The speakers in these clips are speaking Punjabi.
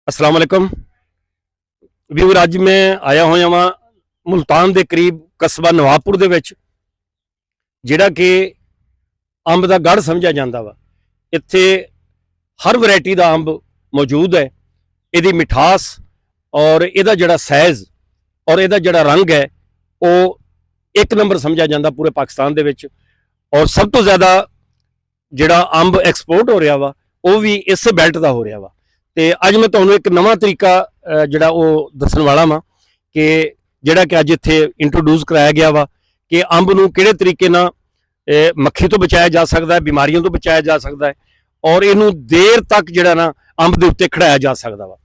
अस्सलाम वालेकुम ਵੀਰ। ਅੱਜ ਮੈਂ ਆਇਆ ਹੋਇਆ ਵਾਂ ਮੁਲਤਾਨ ਦੇ ਕਰੀਬ ਕਸਬਾ ਨਵਾਬਪੁਰ ਦੇ ਵਿੱਚ, ਜਿਹੜਾ ਕਿ ਅੰਬ ਦਾ ਗੜ੍ਹ ਸਮਝਿਆ ਜਾਂਦਾ ਵਾ। ਇੱਥੇ ਹਰ ਵੈਰਾਈਟੀ ਦਾ ਅੰਬ ਮੌਜੂਦ ਹੈ। ਇਹਦੀ ਮਿਠਾਸ ਔਰ ਇਹਦਾ ਜਿਹੜਾ ਸਾਈਜ਼ ਔਰ ਇਹਦਾ ਜਿਹੜਾ ਰੰਗ ਹੈ ਉਹ ਇੱਕ ਨੰਬਰ ਸਮਝਿਆ ਜਾਂਦਾ ਪੂਰੇ ਪਾਕਿਸਤਾਨ ਦੇ ਵਿੱਚ। ਔਰ ਸਭ ਤੋਂ ਜ਼ਿਆਦਾ ਜਿਹੜਾ ਅੰਬ ਐਕਸਪੋਰਟ ਹੋ ਰਿਹਾ ਵਾ ਉਹ ਵੀ ਇਸੇ ਬੈਲਟ ਦਾ ਹੋ ਰਿਹਾ ਵਾ। ਤੇ ਅੱਜ ਮੈਂ ਤੁਹਾਨੂੰ ਇੱਕ ਨਵਾਂ ਤਰੀਕਾ ਜਿਹੜਾ ਉਹ ਦੱਸਣ ਵਾਲਾ ਵਾਂ ਕਿ ਜਿਹੜਾ ਕਿ ਅੱਜ ਇੱਥੇ ਇੰਟਰੋਡਿਊਸ ਕਰਾਇਆ ਗਿਆ ਵਾ ਕਿ ਅੰਬ ਨੂੰ ਕਿਹੜੇ ਤਰੀਕੇ ਨਾਲ ਮੱਖੀ ਤੋਂ ਬਚਾਇਆ ਜਾ ਸਕਦਾ ਹੈ, ਬਿਮਾਰੀਆਂ ਤੋਂ ਬਚਾਇਆ ਜਾ ਸਕਦਾ ਹੈ ਔਰ ਇਹਨੂੰ ਦੇਰ ਤੱਕ ਜਿਹੜਾ ਨਾ ਅੰਬ ਦੇ ਉੱਤੇ ਖੜਾਇਆ ਜਾ ਸਕਦਾ ਵਾ।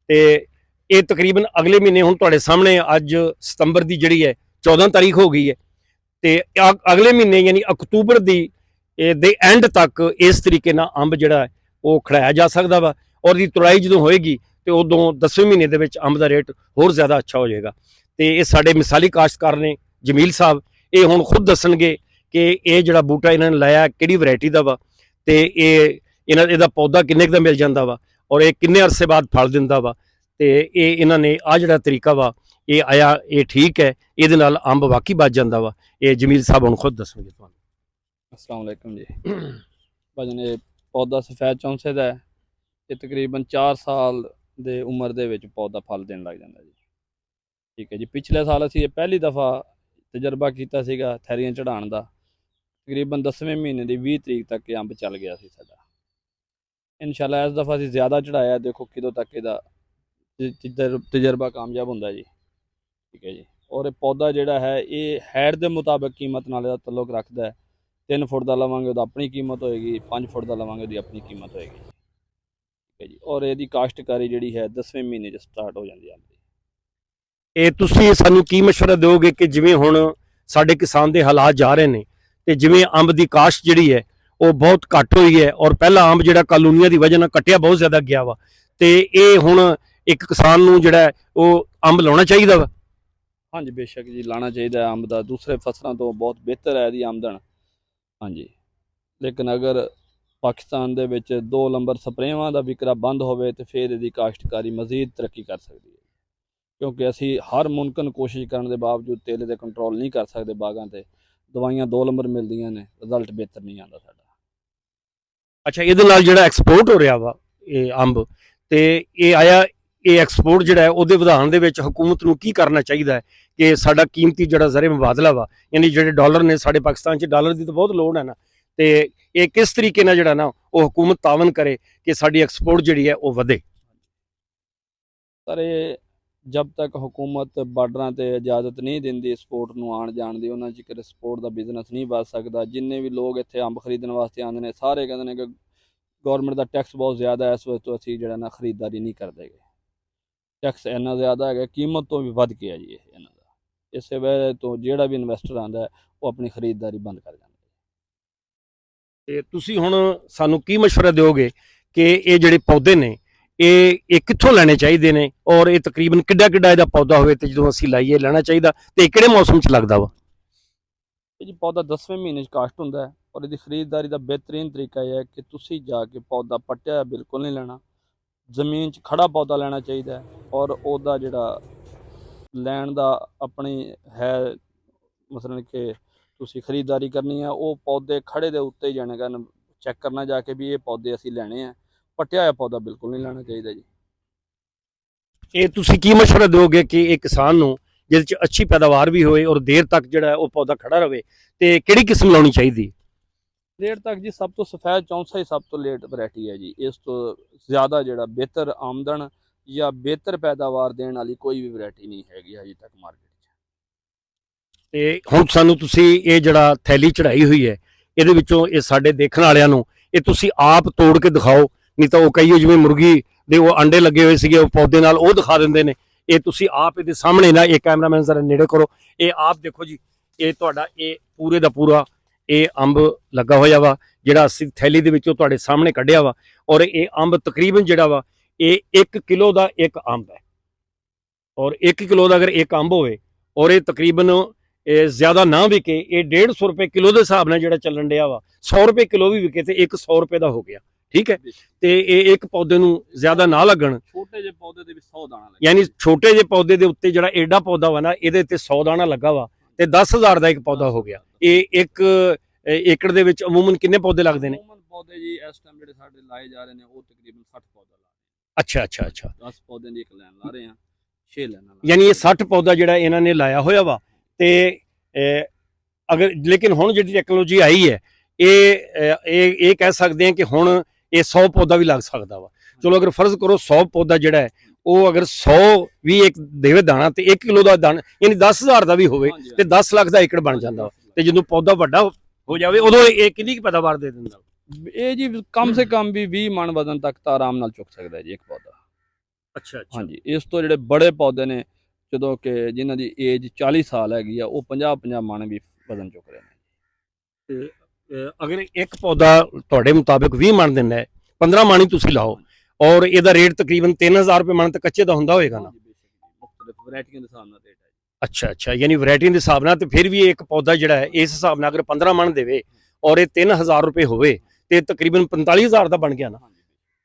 ਤੇ ਇਹ ਤਕਰੀਬਨ ਅਗਲੇ ਮਹੀਨੇ, ਹੁਣ ਤੁਹਾਡੇ ਸਾਹਮਣੇ ਅੱਜ ਸਤੰਬਰ ਦੀ ਜਿਹੜੀ ਹੈ 14 ਤਾਰੀਖ ਹੋ ਗਈ ਹੈ, ਤੇ ਅਗਲੇ ਮਹੀਨੇ ਯਾਨੀ ਅਕਤੂਬਰ ਦੇ ਐਂਡ ਤੱਕ ਇਸ ਤਰੀਕੇ ਨਾਲ ਅੰਬ ਜਿਹੜਾ ਉਹ ਖੜਾਇਆ ਜਾ ਸਕਦਾ ਵਾ। ਔਰ ਦੀ ਤੁੜਾਈ ਜਦੋਂ ਹੋਏਗੀ ਤੇ ਉਦੋਂ 10ਵੇਂ ਮਹੀਨੇ ਦੇ ਵਿੱਚ ਅੰਬ ਦਾ ਰੇਟ ਹੋਰ ਜ਼ਿਆਦਾ ਅੱਛਾ ਹੋ ਜਾਏਗਾ। ਤੇ ਇਹ ਸਾਡੇ ਮਿਸਾਲੀ ਕਾਸ਼ਤਕਾਰ ਨੇ ਜਮੀਲ ਸਾਹਿਬ, ਇਹ ਹੁਣ ਖੁਦ ਦੱਸਣਗੇ ਕਿ ਇਹ ਜਿਹੜਾ ਬੂਟਾ ਇਹਨਾਂ ਨੇ ਲਾਇਆ ਕਿਹੜੀ ਵੈਰਾਈਟੀ ਦਾ ਵਾ ਤੇ ਇਹਦਾ ਪੌਦਾ ਕਿੰਨੇ ਕੁ ਦਾ ਮਿਲ ਜਾਂਦਾ ਵਾ ਔਰ ਇਹ ਕਿੰਨੇ ਅਰਸੇ ਬਾਅਦ ਫਲ ਦਿੰਦਾ ਵਾ। ਤੇ ਇਹ ਇਹਨਾਂ ਨੇ ਆ ਜਿਹੜਾ ਤਰੀਕਾ ਵਾ ਇਹ ਆਇਆ, ਇਹ ਠੀਕ ਹੈ, ਇਹਦੇ ਨਾਲ ਅੰਬ ਵਾਕਈ ਬਚ ਜਾਂਦਾ ਵਾ। ਇਹ ਜਮੀਲ ਸਾਹਿਬ ਹੁਣ ਖੁਦ ਦੱਸਣਗੇ ਤੁਹਾਨੂੰ। अस्सलाम वालेकुम जी भाजन, ये पौधा सफ़ैद चौंसे का है। ये तकरीबन 4 साल ਦੇ ਉਮਰ ਦੇ ਵਿੱਚ ਪੌਦਾ ਫਲ ਦੇਣ ਲੱਗ ਜਾਂਦਾ ਜੀ। ਠੀਕ ਹੈ ਜੀ। ਪਿਛਲੇ ਸਾਲ ਅਸੀਂ ਇਹ ਪਹਿਲੀ ਦਫਾ ਤਜਰਬਾ ਕੀਤਾ ਸੀਗਾ ਥੈਲੀਆਂ ਚੜਾਉਣ ਦਾ। ਤਕਰੀਬਨ 10ਵੇਂ ਮਹੀਨੇ ਦੀ 20 ਤਰੀਕ ਤੱਕ ਇਹ ਅੰਬ ਚੱਲ ਗਿਆ ਸੀ ਸਾਡਾ। ਇਨਸ਼ਾਅੱਲਾ ਇਸ ਦਫਾ ਅਸੀਂ ਜ਼ਿਆਦਾ ਚੜਾਇਆ, ਦੇਖੋ ਕਿਦੋਂ ਤੱਕ ਇਹਦਾ ਤਜਰਬਾ ਕਾਮਯਾਬ ਹੁੰਦਾ ਜੀ। ਠੀਕ ਹੈ ਜੀ। ਔਰ ਇਹ ਪੌਦਾ ਜਿਹੜਾ ਹੈ ਇਹ ਹੈਡ ਦੇ ਮੁਤਾਬਕ ਕੀਮਤ ਨਾਲ ਇਹਦਾ ਤਾਲੁਕ ਰੱਖਦਾ ਹੈ। 3 ਫੁੱਟ ਦਾ ਲਵਾਂਗੇ ਉਹਦਾ ਆਪਣੀ ਕੀਮਤ ਹੋਏਗੀ, 5 ਫੁੱਟ ਦਾ ਲਵਾਂਗੇ ਉਹਦੀ ਆਪਣੀ ਕੀਮਤ ਹੋਏਗੀ। ਠੀਕ ਹੈ ਜੀ। ਔਰ ਇਹਦੀ ਕਾਸ਼ਤਕਾਰੀ ਜਿਹੜੀ ਹੈ 10ਵੇਂ ਮਹੀਨੇ 'ਚ ਸਟਾਰਟ ਹੋ ਜਾਂਦੀ ਹੈ। ਇਹ ਤੁਸੀਂ ਸਾਨੂੰ ਕੀ ਮਸ਼ਵਰਾ ਦਿਓਗੇ ਕਿ ਜਿਵੇਂ ਹੁਣ ਸਾਡੇ ਕਿਸਾਨ ਦੇ ਹਾਲਾਤ ਜਾ ਰਹੇ ਨੇ ਤੇ ਜਿਵੇਂ ਅੰਬ ਦੀ ਕਾਸ਼ਤ ਜਿਹੜੀ ਹੈ ਉਹ ਬਹੁਤ ਘੱਟ ਹੋਈ ਹੈ ਔਰ ਪਹਿਲਾ ਅੰਬ ਜਿਹੜਾ ਕਾਲੋਨੀਆਂ ਦੀ ਵਜ੍ਹਾ ਨਾਲ ਕੱਟਿਆ ਬਹੁਤ ਜ਼ਿਆਦਾ ਗਿਆ ਵਾ, ਤੇ ਇਹ ਹੁਣ ਇੱਕ ਕਿਸਾਨ ਨੂੰ ਜਿਹੜਾ ਉਹ ਅੰਬ ਲਾਉਣਾ ਚਾਹੀਦਾ ਵਾ? ਹਾਂਜੀ ਬੇਸ਼ੱਕ ਜੀ, ਲਾਣਾ ਚਾਹੀਦਾ ਹੈ ਅੰਬ ਦਾ। ਦੂਸਰੇ ਫਸਲਾਂ ਤੋਂ ਬਹੁਤ ਬਿਹਤਰ ਹੈ ਇਹਦੀ ਆਮਦਨ। ਹਾਂਜੀ, ਲੇਕਿਨ ਅਗਰ ਪਾਕਿਸਤਾਨ ਦੇ ਵਿੱਚ 2 ਨੰਬਰ ਸਪਰੇਵਾਂ ਦਾ ਵਿਕਰਾ ਬੰਦ ਹੋਵੇ ਤੇ ਫਿਰ ਇਹਦੀ ਕਾਸ਼ਤਕਾਰੀ ਮਜ਼ੀਦ ਤਰੱਕੀ ਕਰ ਸਕਦੀ ਹੈ, ਕਿਉਂਕਿ ਅਸੀਂ ਹਰ ਮੁਮਕਿਨ ਕੋਸ਼ਿਸ਼ ਕਰਨ ਦੇ ਬਾਵਜੂਦ ਤੇਲੇ ਦੇ ਕੰਟਰੋਲ ਨਹੀਂ ਕਰ ਸਕਦੇ। ਬਾਗਾਂ ਤੇ ਦਵਾਈਆਂ 2 ਨੰਬਰ ਮਿਲਦੀਆਂ ਨੇ, ਰਿਜ਼ਲਟ ਬਿਹਤਰ ਨਹੀਂ ਆਉਂਦਾ ਸਾਡਾ। ਅੱਛਾ, ਇਹਦੇ ਨਾਲ ਜਿਹੜਾ ਐਕਸਪੋਰਟ ਹੋ ਰਿਹਾ ਵਾ ਇਹ ਅੰਬ, ਤੇ ਇਹ ਆਇਆ, ਇਹ ਐਕਸਪੋਰਟ ਜਿਹੜਾ ਹੈ ਉਹਦੇ ਵਧਾਉਣ ਦੇ ਵਿੱਚ ਹਕੂਮਤ ਨੂੰ ਕੀ ਕਰਨਾ ਚਾਹੀਦਾ ਹੈ ਕਿ ਸਾਡਾ ਕੀਮਤੀ ਜਿਹੜਾ ਜ਼ਰੇ ਮੁਬਾਦਲਾ ਵਾ, ਯਾਨੀ ਜਿਹੜੇ ਡਾਲਰ ਨੇ ਸਾਡੇ ਪਾਕਿਸਤਾਨ 'ਚ, ਡਾਲਰ ਦੀ ਤਾਂ ਬਹੁਤ ਲੋੜ ਹੈ ਨਾ, ਤੇ ਇਹ ਕਿਸ ਤਰੀਕੇ ਨਾਲ ਜਿਹੜਾ ਨਾ ਉਹ ਹਕੂਮਤ ਤਾਵਨ ਕਰੇ ਕਿ ਸਾਡੀ ਐਕਸਪੋਰਟ ਜਿਹੜੀ ਹੈ ਉਹ ਵਧੇ? ਪਰ ਇਹ ਜਬ ਤੱਕ ਹੁਕੂਮਤ ਬਾਰਡਰਾਂ ਤੇ ਇਜਾਜ਼ਤ ਨਹੀਂ ਦਿੰਦੀ ਸਪੋਰਟ ਨੂੰ ਆਉਣ ਜਾਣ ਦੀ, ਉਹਨਾਂ ਚਿਰ ਸਪੋਰਟ ਦਾ ਬਿਜ਼ਨਸ ਨਹੀਂ ਵੱਧ ਸਕਦਾ। ਜਿੰਨੇ ਵੀ ਲੋਕ ਇੱਥੇ ਅੰਬ ਖਰੀਦਣ ਵਾਸਤੇ ਆਉਂਦੇ ਨੇ ਸਾਰੇ ਕਹਿੰਦੇ ਨੇ ਕਿ ਗੌਰਮੈਂਟ ਦਾ ਟੈਕਸ ਬਹੁਤ ਜ਼ਿਆਦਾ ਹੈ, ਇਸ ਵਜ੍ਹਾ ਤੋਂ ਅਸੀਂ ਜਿਹੜਾ ਨਾ ਖਰੀਦਦਾਰੀ ਨਹੀਂ ਕਰਦੇ। ਟੈਕਸ ਇੰਨਾ ਜ਼ਿਆਦਾ ਹੈਗਾ, ਕੀਮਤ ਤੋਂ ਵੀ ਵੱਧ ਕੇ ਹੈ ਜੀ ਇਹ ਇਹਨਾਂ ਦਾ। ਇਸੇ ਵਜ੍ਹਾ ਤੋਂ ਜਿਹੜਾ ਵੀ ਇਨਵੈਸਟਰ ਆਉਂਦਾ ਉਹ ਆਪਣੀ ਖਰੀਦਦਾਰੀ ਬੰਦ ਕਰ ਜਾਂਦਾ। ਤੇ ਤੁਸੀਂ ਹੁਣ ਸਾਨੂੰ ਕੀ ਮਸ਼ਵਰਾ ਦਿਓਗੇ ਕਿ ਇਹ ਜਿਹੜੇ ਪੌਦੇ ਨੇ ਇਹ ਕਿੱਥੋਂ ਲੈਣੇ ਚਾਹੀਦੇ ਨੇ ਔਰ ਇਹ ਤਕਰੀਬਨ ਕਿੱਡਾ ਇਹਦਾ ਪੌਦਾ ਹੋਵੇ ਤੇ ਜਦੋਂ ਅਸੀਂ ਲਾਈਏ ਲੈਣਾ ਚਾਹੀਦਾ ਤੇ ਕਿਹੜੇ ਮੌਸਮ 'ਚ ਲੱਗਦਾ ਵਾ? ਇਹ ਜੀ ਪੌਦਾ 10ਵੇਂ ਮਹੀਨੇ 'ਚ ਕਾਸ਼ਤ ਹੁੰਦਾ ਹੈ ਔਰ ਇਹਦੀ ਖਰੀਦਦਾਰੀ ਦਾ ਬਿਹਤਰੀਨ ਤਰੀਕਾ ਇਹ ਹੈ ਕਿ ਤੁਸੀਂ ਜਾ ਕੇ ਪੌਦਾ ਪੱਟਿਆ ਬਿਲਕੁਲ ਨਹੀਂ ਲੈਣਾ, ਜ਼ਮੀਨ 'ਚ ਖੜਾ ਪੌਦਾ ਲੈਣਾ ਚਾਹੀਦਾ ਹੈ। ਔਰ ਉਹਦਾ ਜਿਹੜਾ ਲੈਣ ਦਾ ਆਪਣੀ ਹੈ, ਮਸਲਨ ਕਿ ਤੁਸੀਂ ਖਰੀਦਦਾਰੀ ਕਰਨੀ ਹੈ, ਉਹ ਪੌਦੇ ਖੜੇ ਦੇ ਉੱਤੇ ਹੀ ਜਾਣੇ ਕਰਨ, ਚੈੱਕ ਕਰਨਾ ਜਾ ਕੇ ਵੀ ਇਹ ਪੌਦੇ ਅਸੀਂ ਲੈਣੇ ਆ। ਪੱਟਿਆ ਹੋਇਆ ਪੌਦਾ ਬਿਲਕੁਲ ਨਹੀਂ ਲੈਣਾ ਚਾਹੀਦਾ ਜੀ। ਇਹ ਤੁਸੀਂ ਕੀ ਮਸ਼ਵਰਾ ਦਿਓਗੇ ਕਿ ਇਹ ਕਿਸਾਨ ਨੂੰ ਜਿਹਦੇ 'ਚ ਅੱਛੀ ਪੈਦਾਵਾਰ ਵੀ ਹੋਵੇ ਔਰ ਦੇਰ ਤੱਕ ਜਿਹੜਾ ਉਹ ਪੌਦਾ ਖੜਾ ਰਵੇ, ਤੇ ਕਿਹੜੀ ਕਿਸਮ ਲਾਉਣੀ ਚਾਹੀਦੀ? ਦੇਰ ਤੱਕ ਜੀ ਸਭ ਤੋਂ ਸਫੈਦ ਚੌਂਸਾ ਹੀ ਸਭ ਤੋਂ ਲੇਟ ਵੈਰਾਈਟੀ ਹੈ ਜੀ। ਇਸ ਤੋਂ ਜ਼ਿਆਦਾ ਜਿਹੜਾ ਬਿਹਤਰ ਆਮਦਨ ਜਾਂ ਬਿਹਤਰ ਪੈਦਾਵਾਰ ਦੇਣ ਵਾਲੀ ਕੋਈ ਵੀ ਵੈਰਾਈਟੀ ਨਹੀਂ ਹੈਗੀ ਅਜੇ ਤੱਕ ਮਾਰਕੀਟ 'ਚ। ਤੇ ਹੁਣ ਸਾਨੂੰ ਤੁਸੀਂ ਇਹ ਜਿਹੜਾ ਥੈਲੀ ਚੜਾਈ ਹੋਈ ਹੈ ਇਹਦੇ ਵਿੱਚੋਂ ਇਹ ਸਾਡੇ ਦੇਖਣ ਵਾਲਿਆਂ ਨੂੰ ਇਹ ਤੁਸੀਂ ਆਪ ਤੋੜ ਕੇ ਦਿਖਾਓ, ਨਹੀਂ ਤਾਂ ਉਹ ਕਹੀਓ ਜਿਵੇਂ ਮੁਰਗੀ ਦੇ ਉਹ ਅੰਡੇ ਲੱਗੇ ਹੋਏ ਸੀਗੇ ਉਹ ਪੌਦੇ ਨਾਲ ਉਹ ਦਿਖਾ ਦਿੰਦੇ ਨੇ। ਇਹ ਤੁਸੀਂ ਆਪ ਇਹਦੇ ਸਾਹਮਣੇ ਨਾ, ਇਹ ਕੈਮਰਾਮੈਨ ਜ਼ਰਾ ਨੇੜੇ ਕਰੋ, ਇਹ ਆਪ ਦੇਖੋ ਜੀ, ਇਹ ਤੁਹਾਡਾ ਇਹ ਪੂਰੇ ਦਾ ਪੂਰਾ ਇਹ ਅੰਬ ਲੱਗਾ ਹੋਇਆ ਵਾ ਜਿਹੜਾ ਅਸੀਂ ਥੈਲੀ ਦੇ ਵਿੱਚੋਂ ਤੁਹਾਡੇ ਸਾਹਮਣੇ ਕੱਢਿਆ ਵਾ। ਔਰ ਇਹ ਅੰਬ ਤਕਰੀਬਨ ਜਿਹੜਾ ਵਾ ਇਹ 1 ਕਿਲੋ ਦਾ ਇੱਕ ਅੰਬ ਹੈ ਔਰ 1 ਕਿਲੋ ਦਾ ਅਗਰ ਇੱਕ ਅੰਬ ਹੋਵੇ ਔਰ ਇਹ ਤਕਰੀਬਨ ਜ਼ਿਆਦਾ ਨਾ ਵਿਕੇ, ਇਹ 150 ਰੁਪਏ ਕਿਲੋ ਦੇ ਹਿਸਾਬ ਨਾਲ ਜਿਹੜਾ ਚੱਲਣ ਡਿਆ ਵਾ, 100 ਰੁਪਏ ਕਿਲੋ ਵੀ ਵਿਕੇ ਤੇ ਇੱਕ 100 ਰੁਪਏ ਦਾ ਹੋ ਗਿਆ। ਠੀਕ ਹੈ, ਤੇ ਇਹ ਇੱਕ ਪੌਦੇ ਨੂੰ ਜ਼ਿਆਦਾ ਨਾ ਲੱਗਣ, ਛੋਟੇ ਜਿਹੇ ਪੌਦੇ ਦੇ ਵੀ 100 ਦਾਣਾ ਲੱਗੇ। ਯਾਨੀ ਛੋਟੇ ਜਿਹੇ ਪੌਦੇ ਦੇ ਉੱਤੇ ਜਿਹੜਾ ਏਡਾ ਪੌਦਾ ਵਾ ਨਾ, ਇਹਦੇ ਤੇ 100 ਦਾਣਾ ਲੱਗਾ ਵਾ ਤੇ 10,000 ਦਾ ਇੱਕ ਪੌਦਾ ਹੋ ਗਿਆ। ਇਹ ਇੱਕ ਏਕੜ ਦੇ ਵਿੱਚ ਅਮੂਮਨ ਕਿੰਨੇ ਪੌਦੇ ਲੱਗਦੇ ਨੇ? ਅਮੂਮਨ ਪੌਦੇ ਜੀ ਇਸ ਟਾਈਮ ਜਿਹੜੇ ਸਾਡੇ ਲਾਏ ਜਾ ਰਹੇ ਨੇ ਉਹ ਤਕਰੀਬਨ 60 ਪੌਦਾ ਲਾ ਰਹੇ ਅੱਛਾ ਅੱਛਾ ਅੱਛਾ, ਨੇ। 10 ਪੌਦਿਆਂ ਦੀ ਇੱਕ ਲਾਈਨ ਲਾ ਰਹੇ ਹਾਂ, 6 ਲਾਈਨਾਂ ਯਾਨੀ ਇਹ 60 ਪੌਦਾ ਜਿਹੜਾ ਇਹਨਾਂ ਨੇ ਲਾਇਆ ਹੋਇਆ ਵਾ। ਤੇ ਅਗਰ ਲੇਕਿਨ ਹੁਣ ਜਿਹੜੀ ਟੈਕਨੋਲੋਜੀ ਆਈ ਹੈ, ਇਹ ਕਹਿ ਸਕਦੇ ਹਾਂ ਕਿ ਹੁਣ ਇਹ 100 ਪੌਦਾ ਵੀ ਲੱਗ ਸਕਦਾ ਵਾ। ਚਲੋ ਅਗਰ ਫਰਜ਼ ਕਰੋ 100 ਪੌਦਾ ਜਿਹੜਾ ਹੈ ਉਹ ਅਗਰ 100 ਵੀ ਇੱਕ ਦੇਵੇ ਦਾਣਾ ਤੇ 1 ਕਿਲੋ ਦਾ ਦਾਣਾ ਯਾਨੀ 10,000 ਦਾ ਵੀ ਹੋਵੇ ਤੇ 10 ਲੱਖ ਦਾ ਏਕੜ ਬਣ ਜਾਂਦਾ ਵਾ। ਤੇ ਜਦੋਂ ਪੌਦਾ ਵੱਡਾ ਹੋ ਜਾਵੇ ਉਦੋਂ ਇਹ ਕਿੰਨੀ ਕੁ ਪੈਦਾਵਾਰ ਦੇ ਦਿੰਦਾ? ਇਹ ਜੀ ਕਮ ਸੇ ਕਮ ਵੀ 20 ਮਣ ਵਜ਼ਨ ਤੱਕ ਤਾਂ ਆਰਾਮ ਨਾਲ ਚੁੱਕ ਸਕਦਾ ਜੀ ਇੱਕ ਪੌਦਾ। ਅੱਛਾ ਅੱਛਾ, ਹਾਂਜੀ, ਇਸ ਤੋਂ ਜਿਹੜੇ ਬੜੇ ਪੌਦੇ ਨੇ ਜਦੋਂ ਕਿ ਜਿਨ੍ਹਾਂ ਦੀ ਏਜ 40 ਸਾਲ ਹੈਗੀ ਆ, ਉਹ 50-50 ਮਣ ਵੀ ਵਜ਼ਨ ਚੁੱਕ ਰਹੇ ਨੇ। ਤੇ ਅਗਰ ਇੱਕ ਪੌਦਾ ਤੁਹਾਡੇ ਮੁਤਾਬਿਕ 20 ਮਣ ਦਿੰਦਾ ਹੈ, 15 ਮਣ ਹੀ ਤੁਸੀਂ ਲਾਓ ਔਰ ਇਹਦਾ ਰੇਟ ਤਕਰੀਬਨ 3000 ਰੁਪਏ ਮਣ ਤੇ ਕੱਚੇ ਦਾ ਹੁੰਦਾ ਹੋਏਗਾ ਨਾ? ਮੁxtਲਿਫ ਵੈਰਾਈਟੀਆਂ ਦੇ ਹਿਸਾਬ ਨਾਲ ਰੇਟ ਹੈ। ਅੱਛਾ ਅੱਛਾ, ਯਾਨੀ ਵੈਰਾਈਟੀ ਦੇ ਹਿਸਾਬ ਨਾਲ। ਤੇ ਫਿਰ ਵੀ ਇੱਕ ਪੌਦਾ ਜਿਹੜਾ ਹੈ ਇਸ ਹਿਸਾਬ ਨਾਲ ਅਗਰ 15 ਮਣ ਦੇਵੇ ਔਰ ਇਹ 3000 ਰੁਪਏ ਹੋਵੇ ਤੇ ਤਕਰੀਬਨ 45000 ਦਾ ਬਣ ਗਿਆ ਨਾ।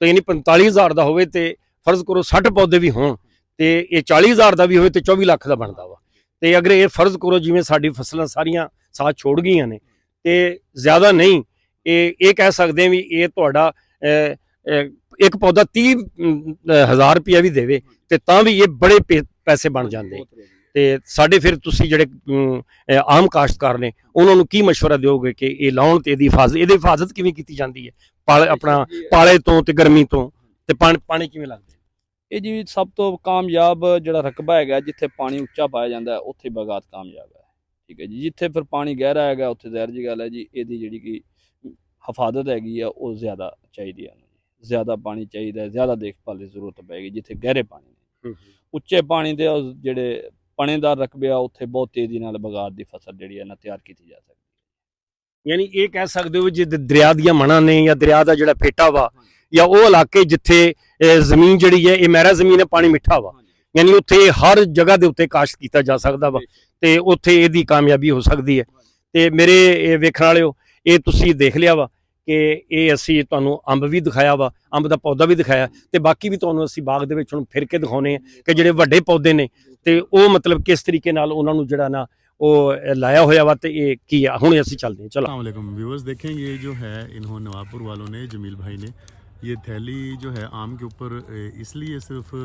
ਤੇ ਯਾਨੀ 45000 ਦਾ ਹੋਵੇ ਤੇ ਫਰਜ਼ ਕਰੋ 60 ਪੌਦੇ ਵੀ ਹੋਣ ਤੇ ਇਹ 40000 ਦਾ ਵੀ ਹੋਵੇ ਤੇ 24 ਲੱਖ ਦਾ ਬਣਦਾ ਵਾ। ਤੇ ਅਗਰ ਇਹ ਫਰਜ਼ ਕਰੋ ਜਿਵੇਂ ਸਾਡੀ ਫਸਲਾਂ ਸਾਰੀਆਂ ਸਾਥ ਛੋੜ ਗਈਆਂ ਨੇ ਤੇ ਜ਼ਿਆਦਾ ਨਹੀਂ, ਇਹ ਕਹਿ ਸਕਦੇ ਹਾਂ ਵੀ ਇਹ ਤੁਹਾਡਾ ਇੱਕ ਪੌਦਾ 30,000 ਰੁਪਇਆ ਵੀ ਦੇਵੇ ਤੇ ਤਾਂ ਵੀ ਇਹ ਬੜੇ ਪੈਸੇ ਬਣ ਜਾਂਦੇ। ਤੇ ਸਾਡੇ ਫਿਰ ਤੁਸੀਂ ਜਿਹੜੇ ਆਮ ਕਾਸ਼ਤਕਾਰ ਨੇ ਉਹਨਾਂ ਨੂੰ ਕੀ ਮਸ਼ਵਰਾ ਦਿਓਗੇ ਕਿ ਇਹ ਲਾਉਣ ਤੇ ਇਹਦੀ ਹਿਫਾਜ਼ਤ ਕਿਵੇਂ ਕੀਤੀ ਜਾਂਦੀ ਹੈ? ਆਪਣਾ ਪਾਲੇ ਤੋਂ ਤੇ ਗਰਮੀ ਤੋਂ ਤੇ ਪਾਣੀ ਕਿਵੇਂ ਲੱਗਦਾ? ਇਹ ਜੀ ਸਭ ਤੋਂ ਕਾਮਯਾਬ ਜਿਹੜਾ ਰਕਬਾ ਹੈਗਾ, ਜਿੱਥੇ ਪਾਣੀ ਉੱਚਾ ਪਾਇਆ ਜਾਂਦਾ ਉੱਥੇ ਬਗਾਤ ਕਾਮਯਾਬ ਹੈ। ਠੀਕ ਹੈ ਜੀ, ਜਿੱਥੇ ਫਿਰ ਪਾਣੀ ਗਹਿਰਾ ਹੈਗਾ ਉੱਥੇ ਜ਼ਾਹਿਰ ਜੀ ਗੱਲ ਹੈ ਜੀ, ਇਹਦੀ ਜਿਹੜੀ ਕਿ ਹਿਫਾਜ਼ਤ ਹੈਗੀ ਆ ਉਹ ਜ਼ਿਆਦਾ ਚਾਹੀਦੀ ਹੈ। ਜ਼ਿਆਦਾ ਪਾਣੀ ਚਾਹੀਦਾ, ਜ਼ਿਆਦਾ ਦੇਖਭਾਲ ਦੀ ਜ਼ਰੂਰਤ ਪਏਗੀ ਜਿੱਥੇ ਗਹਿਰੇ ਪਾਣੀ ਨੇ। ਉੱਚੇ ਪਾਣੀ ਦੇ ਜਿਹੜੇ ਪਣੇਦਾਰ ਰਕਬੇ ਆ ਉੱਥੇ ਬਹੁਤ ਤੇਜ਼ੀ ਨਾਲ ਬਗਾਤ ਦੀ ਫਸਲ ਜਿਹੜੀ ਹੈ ਨਾ ਤਿਆਰ ਕੀਤੀ ਜਾ ਸਕਦੀ ਹੈ। ਯਾਨੀ ਇਹ ਕਹਿ ਸਕਦੇ ਹੋ ਜੇ ਦਰਿਆ ਦੀਆਂ ਮਣਾਂ ਨੇ ਜਾਂ ਦਰਿਆ ਦਾ ਜਿਹੜਾ ਫੇਟਾ ਵਾ ਜਾਂ ਉਹ ਇਲਾਕੇ ਜਿੱਥੇ ਜ਼ਮੀਨ ਜਿਹੜੀ ਹੈ ਇਹ ਮਹਿਰਾ ਜ਼ਮੀਨ ਹੈ, ਪਾਣੀ ਮਿੱਠਾ ਵਾ, ਯਾਨੀ ਉੱਥੇ ਹਰ ਜਗ੍ਹਾ ਦੇ ਉੱਤੇ ਕਾਸ਼ਤ ਕੀਤਾ ਜਾ ਸਕਦਾ ਵਾ ਤੇ ਉੱਥੇ ਇਹਦੀ ਕਾਮਯਾਬੀ ਹੋ ਸਕਦੀ ਹੈ। ਤੇ ਮੇਰੇ ਵੇਖਣ ਵਾਲਿਓ, ਇਹ ਤੁਸੀਂ ਦੇਖ ਲਿਆ ਵਾ ਕਿ ਇਹ ਅਸੀਂ ਤੁਹਾਨੂੰ ਅੰਬ ਵੀ ਦਿਖਾਇਆ ਵਾ, ਅੰਬ ਦਾ ਪੌਦਾ ਵੀ ਦਿਖਾਇਆ ਤੇ ਬਾਕੀ ਵੀ ਤੁਹਾਨੂੰ ਅਸੀਂ ਬਾਗ ਦੇ ਵਿੱਚ ਹੁਣ ਫਿਰ ਕੇ ਦਿਖਾਉਣੇ ਆ ਕਿ ਜਿਹੜੇ ਵੱਡੇ ਪੌਦੇ ਨੇ ਤੇ ਉਹ मतलब किस तरीके नाल ਉਹਨਾਂ ਨੂੰ ਜਿਹੜਾ ਨਾ ਉਹ ਲਾਇਆ ਹੋਇਆ ਵਾ ਤੇ ਇਹ ਕੀ ਆ। ਹੁਣ ਅਸੀਂ ਚੱलते हैं। चलो अस्सलाम वालेकुम व्यूअर्स, देखेंगे ये जो है इन्होंने नवाबपुर वालों ने, जमील भाई ने ये थैली जो है आम के ऊपर इसलिए सिर्फ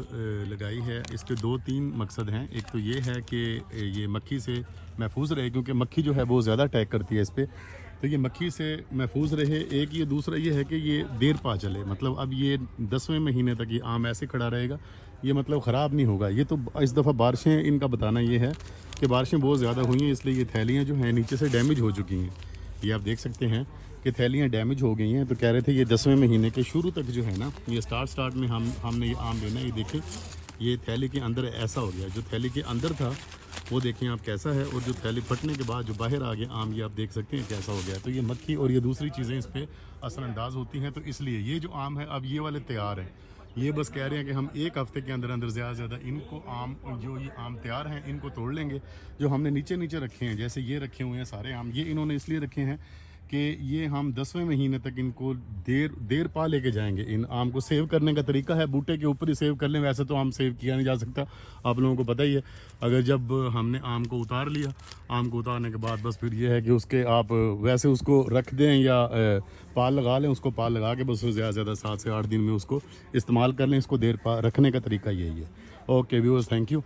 लगाई है। इसके 2-3 मकसद हैं। एक तो ये है कि ये मक्खी से महफूज रहे, क्योंकि मक्खी जो है बहुत ज़्यादा अटैक करती है इस पर, तो ये मक्खी से महफूज रहे। एक ये, दूसरा ये है कि ये देर पा चले, मतलब अब ये 10वें महीने तक ये आम ऐसे खड़ा रहेगा, ये मतलब ख़राब नहीं होगा। ये तो इस दफ़ा बारिशें, इनका बताना ये है कि बारिशें बहुत ज़्यादा हुई हैं, इसलिए ये थैलियाँ जो हैं नीचे से डैमेज हो चुकी हैं। ये आप देख सकते हैं कि थैलियाँ डैमेज हो गई हैं। तो कह रहे थे ये 10वें महीने के शुरू तक जो है ना, ये स्टार्ट में हमने ये आम लेना है। ये देखें ये थैली के अंदर ऐसा हो गया, जो थैली के अंदर था वो देखें आप कैसा है, और जो थैली फटने के बाद जो बाहर आ गया आम, ये आप देख सकते हैं कैसा हो गया। तो ये मक्खी और ये दूसरी चीज़ें इस पर असरअंदाज होती हैं। तो इसलिए ये जो आम है अब ये वाले तैयार हैं। ये बस कह रहे हैं कि हम 1 हफ्ते के अंदर ज़्यादा से ज़्यादा इनको आम, जो ये आम तैयार हैं इनको तोड़ लेंगे। जो हमने नीचे रखे हैं, जैसे ये रखे हुए हैं सारे आम, ये इन्होंने इसलिए रखे हैं कि ये हम 10वें महीने तक इनको देर पा लेके जाएंगे। इन आम को सेव करने का तरीका है बूटे के ऊपर ही सेव कर लें, वैसे तो आम सेव किया नहीं जा सकता, आप लोगों को पता ही है। अगर जब हमने आम को उतार लिया, आम को उतारने के बाद बस फिर ये है कि उसके आप वैसे उसको रख दें या पाल लगा लें, उसको पाल लगा के बस ज़्यादा से ज़्यादा 7 से 8 दिन में उसको इस्तेमाल कर लें। इसको रखने का तरीका यही है। Okay viewers, thank you.